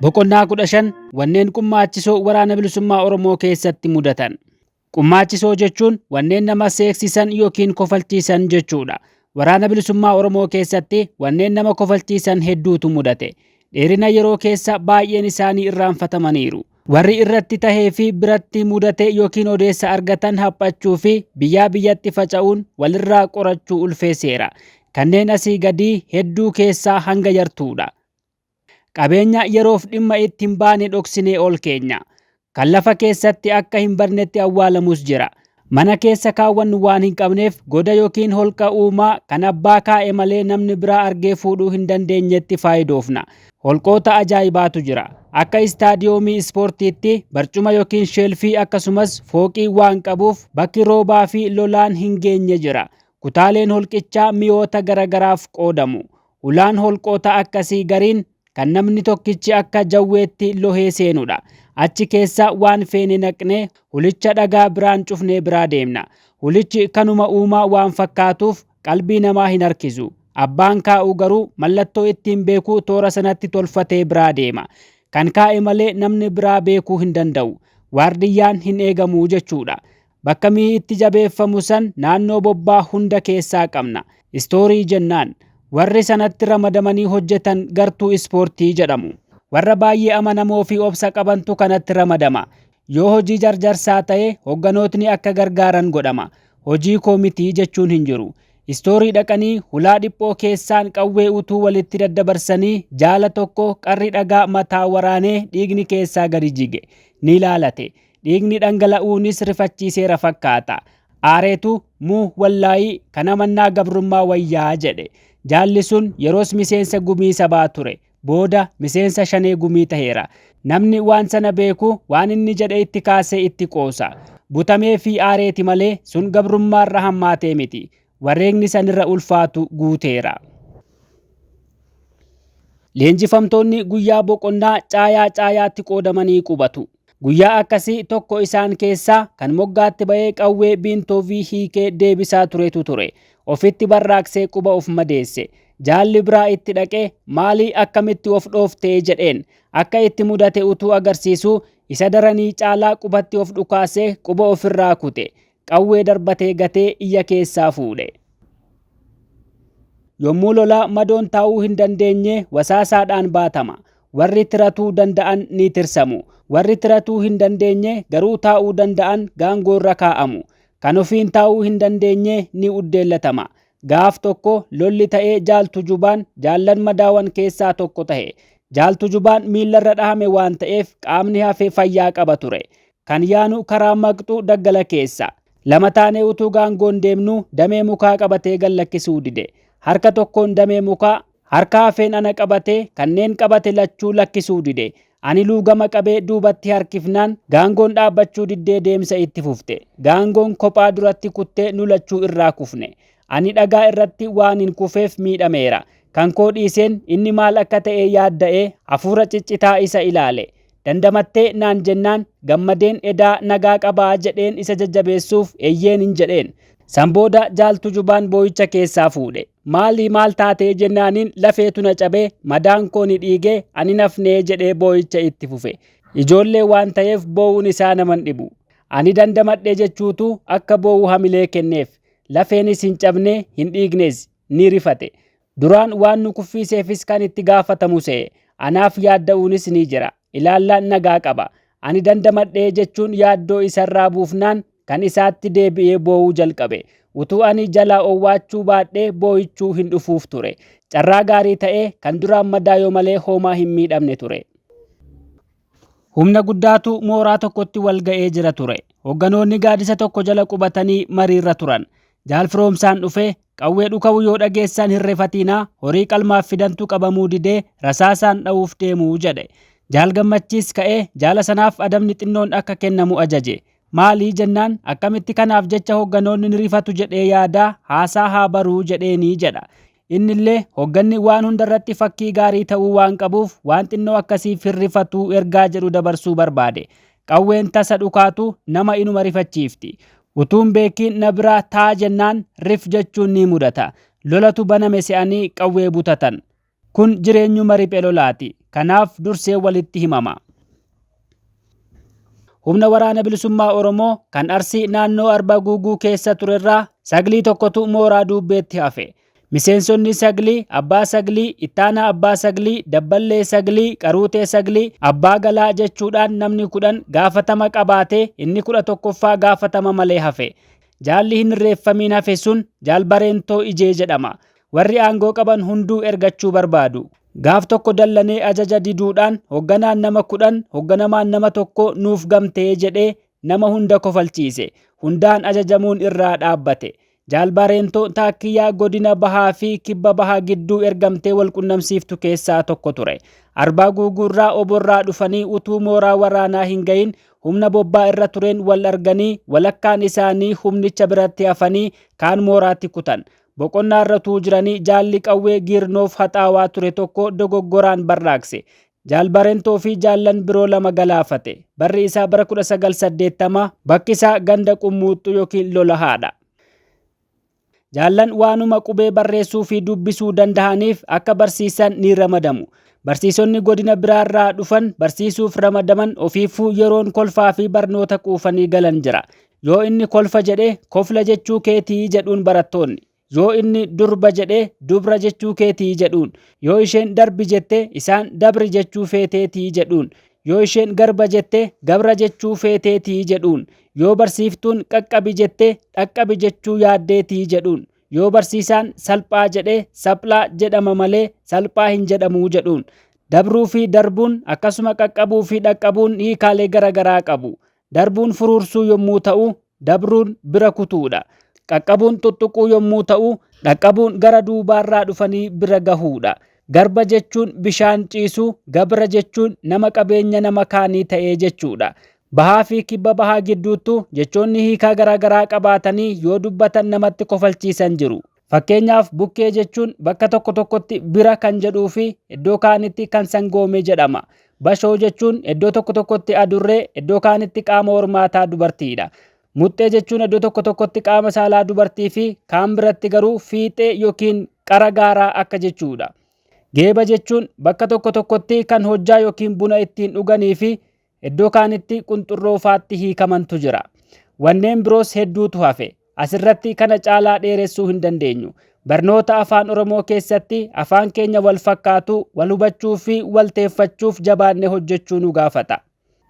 Boqonnaa 15 wanneen qummaachisoo waraana bilisummaa Oromoo keessatti mudatan. Qummaachisoo jechuun wanneen nama seeksisan yookiin kofalchiisan jechuudha. Waraana bilisummaa Oromoo keessatti wanneen nama kofalchiisan hedduutu mudate. Dheerina yeroo keessa baay'een isaanii irraanfatamaniiru. Warri irratti tahee fi biratti mudate yookiin odeessa argatan haphachuu fi biyyaa biyyatti faca'uun walirraa qorachuu ulfeesseera. Kanneen asii gadii hedduu keessaa hanga yartuudha. Qabeenya yeroof dhimma itti hin baane dhoksinee ol keenya. Kan lafa keessatti akka hin barnetti awwaalamus jira. Mana keessa kaawwannu waan hin qabneef goda yookiin holqa uumaa kan abbaa kaa'e malee namni biraa argee fuudhuu hin dandeenyetti faayidoofna. Holqoota ajaa'ibaatu jira. Akka istaadiyoomii ispoortiitti barcuma yookiin sheelfii akkasumas fooqii waan qabuuf bakki roobaa fi lolaan hin geenye jira. Kutaaleen holqichaa mi'oota garagaraaf qoodamu. Ulaan holqoota akkasii gariin kan namni tokkichi akka jawweetti lohee seenudha. Achi keessa waan feene naqnee hulicha dhagaa biraan cufnee biraa deemna. Hulichi kanuma uumaa waan fakkaatuuf qalbii namaa hin harkisu. Abbaan kaa'u garuu mallattoo ittiin beekuu toora sanatti tolfatee biraa deema. Kan kaa'e malee namni biraa beekuu hin danda'u. Waardiyyaan hin eegamu jechuudha. Bakka mi'i itti jabeeffamu san naannoo bobbaa hunda keessaa qabna. Istoorii jennaan. Warri sanatti ramadamanii hojjetan gartuu ispoortii jedhamu. Warra baay'ee amanamoo fi obsa qabantu kanatti ramadama. Yoo hojii jarjarsaa ta'e hogganootni akka gargaaran godhama. Hojii koomitii jechuun hin jiru. Istoorii dhaqanii hulaa dhiphoo keessaan qawwee utuu walitti daddabarsanii jaala tokko qarri dhagaa mataa waraanee dhiigni keessaa gadi jige. Ni ilaalate. Dhiigni dhangala'uunis rifachiiseera fakkaata. Aareetu muu wallaayii kana mannaa gabrummaa wayyaa jedhe. Jaalli sun yeroos miseensa gumii sabaa ture. Booda miseensa shanee gumii taheera. Namni waan sana beeku waan inni jedhe itti kaasee itti qoosa. Butamee fi aareeti malee sun gabrummaarra hammaatee miti. Wareegni sanirra ulfaatu guuteera. Leenjifamtoonni guyyaa boqonnaa caayaatti qoodamanii qubatu. Guyyaa akkasii tokko isaan keessaa kan moggaatti ba'ee qawwee biintoo fi hiikee deebisaa turetu ture. Ofitti barraaqsee quba of madeesse. Jaalli biraa itti dhaqee maalii akkamitti of dhooftee jedheen. Akka itti mudate utuu agarsiisu isa daranii caalaa qubatti of dhukaasee quba ofirraa kute. Qawwee darbatee gatee iyya keessaa fuudhe. Yommuu lolaa madoon taa'uu hin dandeenye wasaasaadhaan baatama. Warri tiratuu danda'an ni tirsamu. Warri tiratuu hin dandeenye garuu taa'uu danda'an gaangoorra kaa'amu. Kan ofiin taa'uu hin dandeenye ni uddeellatama. Gaaf tokko lolli ta'ee jaaltu jubaan jaallan madaawan keessaa tokko tahe. Jaaltu jubaan miillarra dhahame waan ta'eef qaamni hafee fayyaa qaba ture. Kan yaanu karaa maqxuu daggala keessa. Lama taanee utuu gaangoon deemnu damee mukaa qabatee gallakkisuu dide. Harka tokkoon damee mukaa harka hafeen ana qabatee kanneen qabate lachuu lakkisuu dide. Ani luugama qabee duubatti harkifnaan gaangoon dhaabbachuu diddee deemsa itti fufte. Gaangoon kophaa duratti kuttee nu lachuu irraa kufne. Ani dhagaa irratti waan hin kufeef miidhameera. Kan koo dhiiseen inni maal akka ta'e yaadda'ee hafuura ciccitaa isa ilaale. Dandamattee naan jennaan gammadeen edaa nagaa qabaa jedheen isa jajjabeessuuf eeyyeen hin jedheen. Sanbooda jaaltu jubaan boo'icha keessaa fuudhe. Maal taatee jennaaniin lafeetu na cabee madaan koo ni dhiigee ani nafnee jedhee boo'icha itti fufe. Ijoollee waan ta'eef boo'uun isaa naman dhibu. Ani dandamadhee jechuutu akka boo'u hamilee kenneef. Lafeenis hin cabne hin dhiignes ni rifate. Duraan waan nu kuffiseefis kan itti gaafatamu se'e. Anaaf yaadda'uunis ni jira. Ilaallaan nagaa qaba. Ani dandamadhee jechuun yaaddoo isarraa buufnaan kan isaatti deebi'ee boo'uu jalqabe. Utuu ani jalaa owwaachuu baadhee boo'ichuu hin dhufuuf ture. Carraa gaarii ta'ee kan duraan madaayoo malee hoomaa hin miidhamne ture. Humna guddaatu mooraa tokkotti wal ga'ee jira ture. Hogganoonni gaaddisa tokko jala qubatanii mariirra turan. Jaal firoomsaan dhufee qawwee dhuka'u yoo dhageessan hin rifatinaa horii qalmaaf fidantu qabamuu didee rasaasaan dha'uuf deemuu jedhe. Jaal gammachiis ka'ee jaala sanaaf adabni xinnoon akka kennamu ajaje. Maalii jennaan akkamitti kanaaf jecha hogganoonni ni rifatu jedhee yaadaa haasaa haa baruu jedheenii jedha. Innillee hogganni waan hundarratti fakkii gaarii ta'uu waan qabuuf waan xinnoo akkasiif hin rifatu ergaa jedhu dabarsuu barbaade. Qawween tasa dhukaatu nama inuma rifachiifti. Utuun beekiin na biraa taa jennaan rif jechuun ni mudata. Lolatu baname se'anii qawwee butatan. Kun jireenyuma riphee lolaati. Kanaaf dursee walitti himama. Humna waraana bilisummaa Oromoo kan Arsii naannoo Arbaa Guuguu keessa turerraa saglii tokkotu mooraa Duubbeetti hafe. Miseensonni saglii Abbaa Saglii, Ittaanaa Abbaa Saglii, Dabballee Saglii, Qaruutee Saglii, Abbaa Galaa jechuudhaan namni 10 gaafatama qabaatee inni 11ffaa gaafatama malee hafe. Jaalli hin irreeffamiin hafe sun Jaal Bareentoo Ijee jedhama. Warri aangoo qaban hunduu ergachuu barbaadu. Gaaf tokko dallanee ajaja diduudhaan hoogganaan nama 10 hoogganamaan nama 1 nuuf gamtee jedhee nama hunda kofalchiise. Hundaan ajajamuun irraa dhaabbate. Jaal Bareentoo Taakkiyyaa godina Bahaa fi Kibba Bahaa gidduu ergamtee walqunnamsiiftu keessaa tokko ture. Arbaa Guuguurraa Oborraa dhufanii utuu mooraa waraanaa hin gahin humna bobbaa irra tureen wal arganii walakkaan isaanii humnicha biratti hafanii kaan mooraatti kutan. Boqonnaa irra jiranii jaalli qawwee Giirnoof haxaawaa ture tokko dogoggoraan barraaqse. Jaal Bareentoo fi jaallan biroo 2 galaafate. Barri isaa bara 1980 bakki isaa ganda Qummuuxxuu yookiin Lolahaadha. Jaallan waanuma qubee barreessuu fi dubbisuu danda'aniif akka barsiisan ni ramadamu. Barsiisonni godina biraarraa dhufan barsiisuuf ramadaman ofiifuu yeroon kolfaa fi barnoota quufanii galan jira. Yoo inni kolfa jedhee kofla jechuu keetii jedhuun barattoonni. Yoo inni durba jedhee dubra jechuu keetii jedhuun. Yoo isheen darbi jettee isaan dabri jechuu feeteetii jedhuun. Yoo isheen garba jettee gabra jechuu feeteetii jedhuun. Yoo barsiiftuun qaqqabi jettee dhaqqabi jechuu yaaddeetii jedhuun. Yoo barsiisaan salphaa jedhee saphlaa jedhama malee salphaa hin jedhamuu jedhuun. Dabruu fi darbuun akkasuma qaqqabuu fi dhaqqabuun hiikaalee garaagaraa qabu. Darbuun furuursuu yommuu ta'u, dabruun bira kutuudha. Qaqqabuun tuttuquu yommuu ta'u, dhaqqabuun gara duubaarraa dhufanii bira gahuudha. Garba jechuun bishaan ciisuu, gabra jechuun nama qabeenya nama kaanii ta'ee jechuudha. Bahaa fi Kibba Bahaa gidduuttu jechoonni hiikaa garaagaraa qabaatanii yoo dubbatan namatti kofalchiisan jiru. Fakkeenyaaf bukkee jechuun bakka tokko tokkotti bira kan jedhuu fi iddoo kaanitti kan sangoome jedhama. Bashoo jechuun iddoo tokko tokkotti adurree, iddoo kaanitti qaama hormaataa dubartiidha. Muxxee jechuun iddoo tokko tokkotti qaama saalaa dubartii fi kaan biratti garuu fiixee yookiin qara gaaraa akka jechuudha. Geeba jechuun bakka tokko tokkotti kan hojjaa yookiin buna ittiin dhuganii fi iddoo kaanitti qunxurroofaatti hiikamantu jira. Wanneen biroos hedduutu hafe. Asirratti kana caalaa dheeressuu hin dandeenyu. Barnoota afaan Oromoo keessatti afaan keenya wal fakkaatu, wal hubachuu fi wal teeffachuuf jabaannee hojjechuu nu gaafata.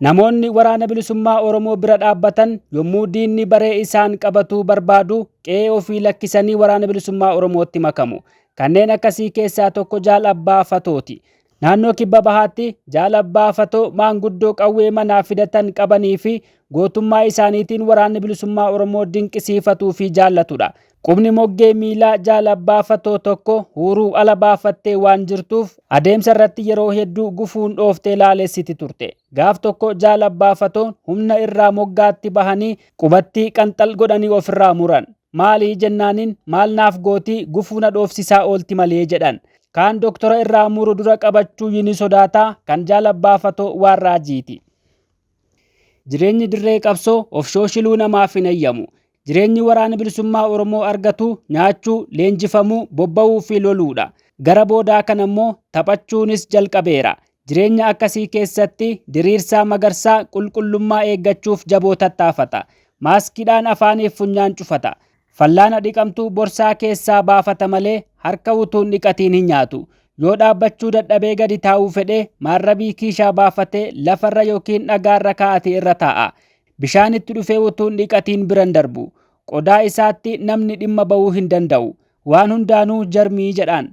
Namoonni waraana bilisummaa Oromoo bira dhaabbatan yommuu diinni baree isaan qabatuu barbaadu qe'ee ofii lakkisanii waraana bilisummaa Oromootti makamu. Kanneen akkasii keessaa tokko Jaal Abbaa Fatooti. Naannoo Kibba Bahaatti Jaal Abbaa Fatoo maanguddoo qawwee manaa fidatan qabanii fi gootummaa isaaniitiin waraanni bilisummaa Oromoo dinqisiifatuu fi jaallatudha. Qubni moggee miilaa Jaal Abbaa Fatoo tokko huuruu ala baafattee waan jirtuuf adeemsa irratti yeroo hedduu gufuun dhooftee laalessiti turte. Gaaf tokko Jaal Abbaa Fatoon humna irraa moggaatti bahanii qubattii qanxal godhanii ofirraa muran. Maalii jennaaniin maal naaf gootii gufuuna dhoofsisaa oolti malee jedhan. Kaan doktora irraa muru dura qabachuu yini sodaataa kan Jaal Abbaa Fatoo waan raajiiti. Jireenyi dirree qabsoo of shooshiluu namaaf hin eeyyamu. Jireenyi waraana bilisummaa Oromoo argatu nyaachuu, leenjifamuu, bobba'uu fi loluudha. Gara boodaa kan ammoo taphachuunis jalqabeera. Jireenya akkasii keessatti diriirsaa magarsaa qulqullummaa eeggachuuf jaboo tattaafata. Maaskiidhaan afaaniif funyaan cufata. Fallaana dhiqamtuu borsaa keessaa baafata malee harka utuun dhiqatiin hin nyaatu. Yoo dhaabbachuu dadhabee gadi taa'uu fedhe maarrabii kiishaa baafatee lafarra yookiin dhagaarra kaa'atee irra taa'a. Bishaan itti dhufee utuun dhiqatiin biran darbu. Qodaa isaatti namni dhimma ba'uu hin danda'u. Waan hundaanuu jarmii jedhaan.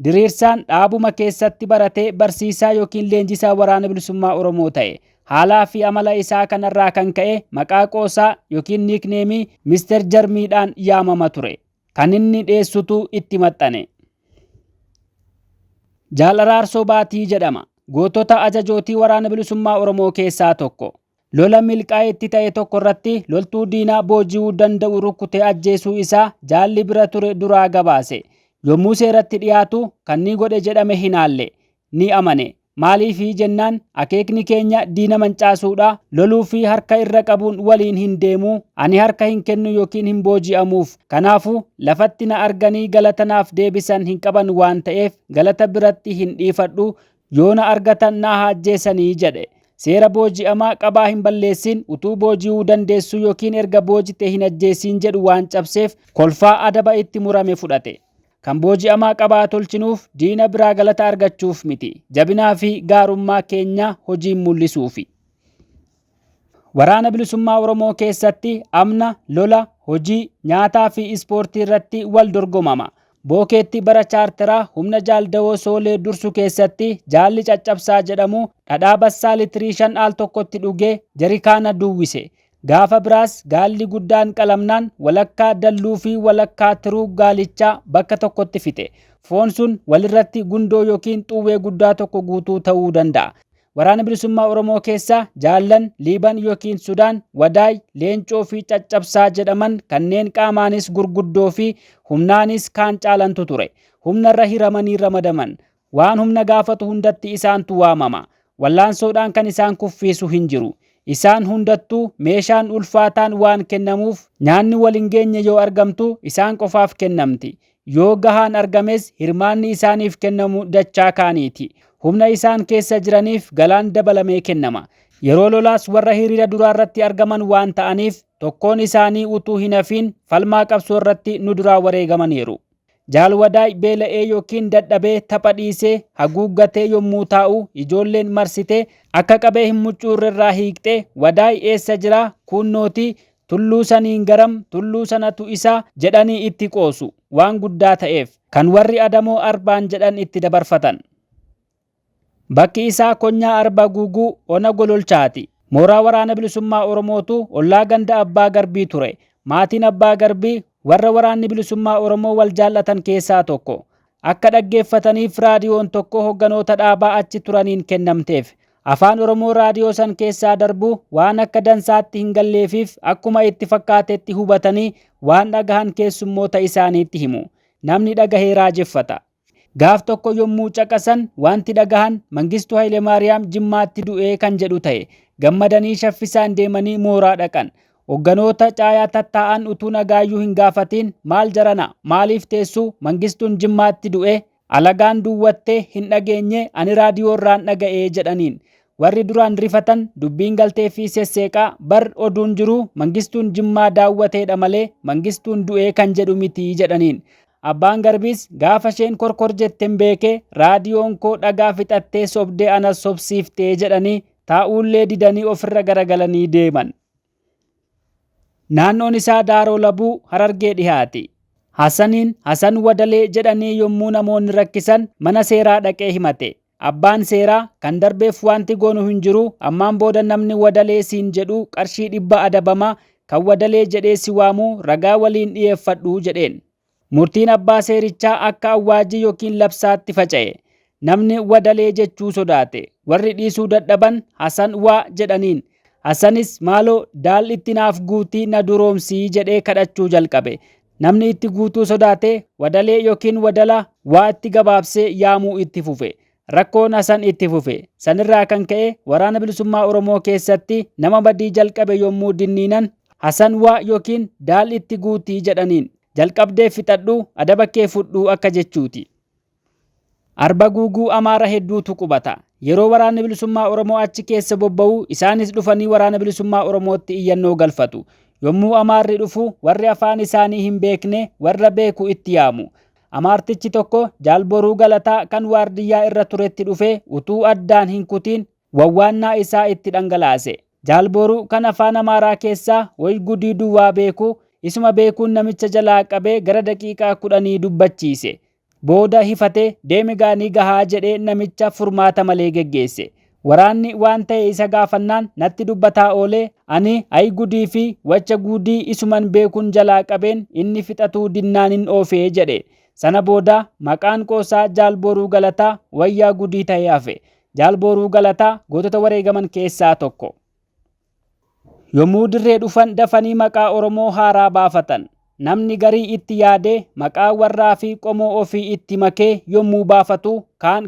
Diriirsaan dhaabuma keessatti baratee barsiisaa yookiin leenjisaa waraana bilisummaa Oromoo ta'e. Haalaa fi amala isaa kanarraa kan ka'e maqaa qoosaa yookiin niikneemii Mister Jarmiidhaan yaamama ture. Kan inni dhiyeessutu itti maxxane. Jaal Araarsoo Baatii jedhama. Gootota ajajootii waraana bilisummaa Oromoo keessaa tokko. Lola milkaa'etti ta'e tokko irratti loltuu diinaa booji'uu danda'u rukkutee ajjeesuu isaa jaalli bira ture duraa gabaase. Yommuu seeratti dhiyaatu kan ni godhe jedhame hin haalle. Ni amane. Maaliifii jennaan akeekni keenya diina mancaasuudha. Loluu fi harka irra qabuun waliin hin deemuu. Ani harka hin kennu yookiin hin booji'amuuf. Kanaafuu lafatti na arganii galata naaf deebisan hin qaban waan ta'eef galata biratti hin dhiifadhu. yoona argatan na ajjeesanii jedhe. Seera booji'amaa qabaa hin balleessin utuu booji'uu dandeessu yookiin erga boojitee hin ajjeesiin jedhu waan cabseef kolfaa adaba itti murame fudhate. Kan booji'amaa qabaa tolchinuuf diina biraa galata argachuuf miti, jabinaa fi gaarummaa keenya hojiin mul'isuufi. Waraana bilisummaa Oromoo keessatti amna lola, hojii, nyaataa fi ispoortii irratti wal dorgomama. Bookeetti bara chaarteraa humna jaaldawoo soolee dursu keessatti jaalli caccabsaa jedhamu dhadhaa bassaa litirii 5 al tokkotti dhugee jarikaana duwwise. Gaafa biraas gaalli guddaan qalamnaan walakkaa dalluu fi walakkaa tiruu gaalichaa bakka tokkotti fixe. Foon sun walirratti gundoo yookiin xuwwee guddaa tokko guutuu ta'uu danda'a. Waraana bilisummaa Oromoo keessa jaallan Liiban yookiin Sudaan, Wadaay, Leencoo fi Caccabsaa jedhaman kanneen qaamaanis gurguddoo fi humnaanis kaan caalantu ture. Humnarra hiramanii ramadaman. Waan humna gaafatu hundatti isaantu waamama. Wallaansoodhaan kan isaan kuffiisu hin jiru. Isaan hundattuu meeshaan ulfaataan waan kennamuuf nyaanni wal hin geenye yoo argamtu isaan qofaaf kennamti. Yoo gahaan argames hirmaanni isaaniif kennamu dachaa kaaniiti. Humna isaan keessa jiraniif galaan dabalamee kennama. Yeroo lolaas warra hiriira duraa irratti argaman waan ta'aniif tokkoon isaanii utuu hin hafiin falmaa qabsoo irratti nu duraa wareegamaniiru. Jaalwadaay beela'ee yookiin dadhabee tapha dhiisee haguuggatee yommuu taa'u ijoolleen marsitee akka qabee hin mucuurre irraa hiiqxee Wadaay eessa jira kunnootii tulluu saniin garam tulluu sanatu isaa jedhanii itti qoosu waan guddaa ta'eef kan warri adamoo arbaan jedhan itti dabarfatan. Bakki isaa konyaa Arba Guuguu ona Gololchaati. Mooraa waraana bilisummaa Oromootu ollaa ganda Abbaa Garbii ture. Maatiin Abbaa Garbii warra waraanni bilisummaa Oromoo wal jaallatan keessaa tokko. Akka dhaggeeffataniif raadiyoon tokko hogganoota dhaabaa achi turaniin kennamteef. Afaan Oromoo raadiyoo san keessaa darbu waan akka dansaatti hin galleefiif akkuma itti fakkaatetti hubatanii waan dhagahan keessummoota isaaniitti himu. Namni dhagahee raajeffata. Gaaf tokko yommuu caqasan wanti dhagahan Mangistuu Hayilemaariyaam Jimmaatti du'ee kan jedhu ta'e. Gammadanii shaffisaan deemanii mooraa dhaqan. Hogganoota caayaa tattaa'an utuu nagaayyuu hin gaafatiin maal jarana maaliif teessuu Mangistuun Jimmaatti du'e alagaan duwwattee hin dhageenye ani raadiyoo irraan dhaga'ee jedhaniin. Warri duraan rifatan dubbiin galtee fi sesseeqaa bar oduun jiru Mangistuun Jimmaa daawwateedha malee Mangistuun du'ee kan jedhu miti jedhaniin. Abbaan Garbiis gaafa isheen korkor jetteen beekee raadiyoon koo dhagaa fixattee sobdee anas sobsiiftee jedhanii taa'ullee didanii ofirra garagalanii deeman. Naannoon isaa Daaroo Labuu Harargee dhihaati. Hasaniin Hasan Wadalee jedhanii yommuu namoonni rakkisan mana seeraa dhaqee himate. Abbaan seeraa kan darbeef wanti goonu hin jiru ammaan booda namni Wadalee siin jedhu qarshii 100 adabama kan Wadalee jedhee si waamu ragaa waliin dhiyeeffadhu jedheen. Murtiin abbaa seerichaa akka awwaajii yookiin labsaatti faca'e. Namni Wadalee jechuu sodaate. Warri dhiisuu dadhaban Hasan waa jedhaniin. Hasanis maaloo daal itti naaf guutii na duroomsii jedhee kadhachuu jalqabe. Namni itti guutuu sodaate Wadalee yookiin Wadala waa itti gabaabsee yaamuu itti fufe. Rakkoon Hasan itti fufe. Sanirraa kan ka'e waraana bilisummaa Oromoo keessatti nama badii jalqabe yommuu dinniinan Hasan waa yookiin daal itti guutii jedhaniin. Jalqabdee fixadhu adaba kee fudhuu akka jechuuti. Arba Guuguu Amaara hedduutu qubata. Yeroo waraanni bilisummaa Oromoo achi keessa bobba'u isaanis dhufanii waraana bilisummaa Oromootti iyyannoo galfatu. Yommuu Amaarri dhufu warri afaan isaanii hin beekne warra beeku itti yaamu. Amaartichi tokko Jaalboruu Galataa kan waardiyyaa irra turetti dhufe utuu addaan hin kutiin wawwaannaa isaa itti dhangalaase. Jaalboruu kan afaan Amaaraa keessaa way gudii duwwaa beeku isuma beekuun namicha jalaa qabee gara daqiiqaa 10 dubbachiise. Booda hifatee deemi gaanii gahaa jedhee namicha furmaata malee geggeesse. Waraanni waan ta'e isa gaafannaan natti dubbataa oolee ani ay gudii fi wacha gudii isuman beekuun jalaa qabeen inni fixatuu dinnaanin oofee jedhe. Sana booda maqaan qoosaa Jaalboruu Galataa wayyaa gudii ta'ee hafe. Jaalboruu Galataa gootota wareegaman keessaa tokko. Yommuu dirree dhufan dafanii maqaa Oromoo haaraa baafatan. Namni garii itti yaadee maqaa warraa fi qomoo ofii itti makee yommuu baafatu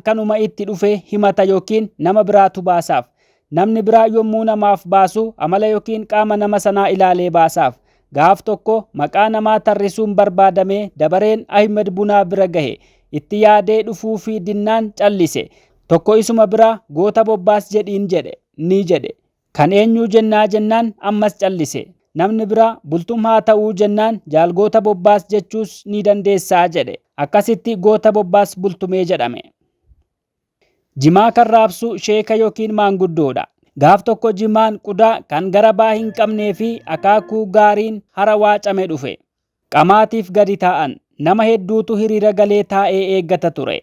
kanuma itti dhufe himata yookiin nama biraatu baasaaf. Namni biraa yommuu namaaf baasu amala yookiin qaama nama sanaa ilaalee baasaaf. Gaaf tokko maqaa namaa tarrisuun barbaadamee dabareen Ahmed Bunaa bira gahe. Itti yaadee dhufuu fi dinnaan callise. Tokko isuma bira goota bobbaas jedhiin jedhe ni jedhe. Kan eenyuu jennaa jennaan ammas callise. Namni bira bultum haa ta'uu jennaan jaal goota bobbaas jechuus ni dandeessaa jedhe. Akkasitti goota bobbaas bultumee jedhame. Jimaa kan raabsu sheeka yookiin maanguddoodha. Gaaf tokko jimaan qudaa kan garabaa hin qabnee fi akaakuu gaariin hara waacame dhufe. Qamaatiif gadi taa'an. Nama hedduutu hiriira galee taa'ee eeggata ture.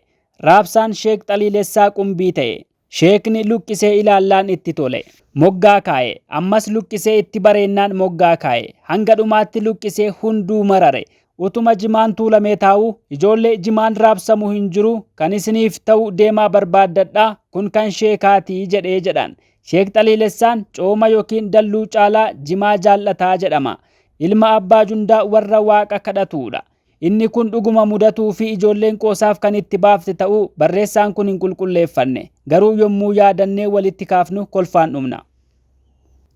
Raabsaan sheek Xaliilessaa qumbii ta'e. Sheekni luqqisee ilaallaan itti tole. Moggaa kaa'e. Ammas luqqisee itti bareennaan moggaa kaa'e. Hanga dhumaatti luqqisee hunduu marare. Utuma jimaan tuulamee taa'u ijoollee jimaan raabsamu hin jiru kan isiniif ta'u deemaa barbaaddadhaa kun kan sheekaatii jedhee jedhan. Sheek Xaliilessaan cooma yookiin dalluu caalaa jimaa jaallataa jedhama. Ilma abbaa jundaa warra waaqa kadhatuudha. Inni kun dhuguma mudatuu fi ijoolleen qoosaaf kan itti baafte ta'uu barreessaan kun hin qulqulleeffanne. Garuu yommuu yaadannee walitti kaafnu kolfaan dhumna.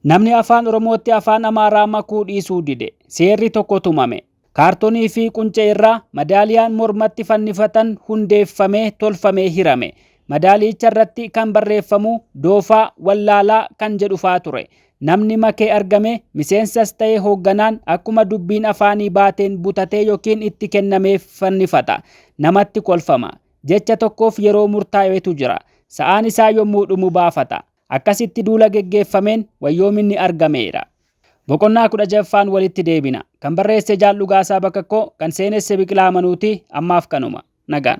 Namni afaan Oromootti afaan Amaaraa makuu dhiisuu dide. Seerri tokko tumame. Kaartonii fi quncee irraa madaaliyaan mormatti fannifatan hundeeffamee tolfamee hirame. Madaalicha irratti kan barreeffamu doofaa wallaalaa kan jedhufaa ture. Namni makee argame miseensas ta'ee hoogganaan akkuma dubbiin afaanii baateen butatee yookiin itti kennamee fannifata. Namatti kolfama. Jecha tokkoof yeroo murtaa'etu jira. Sa'aan isaa yommuu dhumu baafata. Akkasitti duula geggeeffameen wayyoominni argameera. Boqonnaa 16ffaan walitti deebina. Kan barreesse Jaal Dhugaasaa Bakakkoo, kan seenesse Biqilaa Manuutii. Ammaaf kanuma. Nagaan.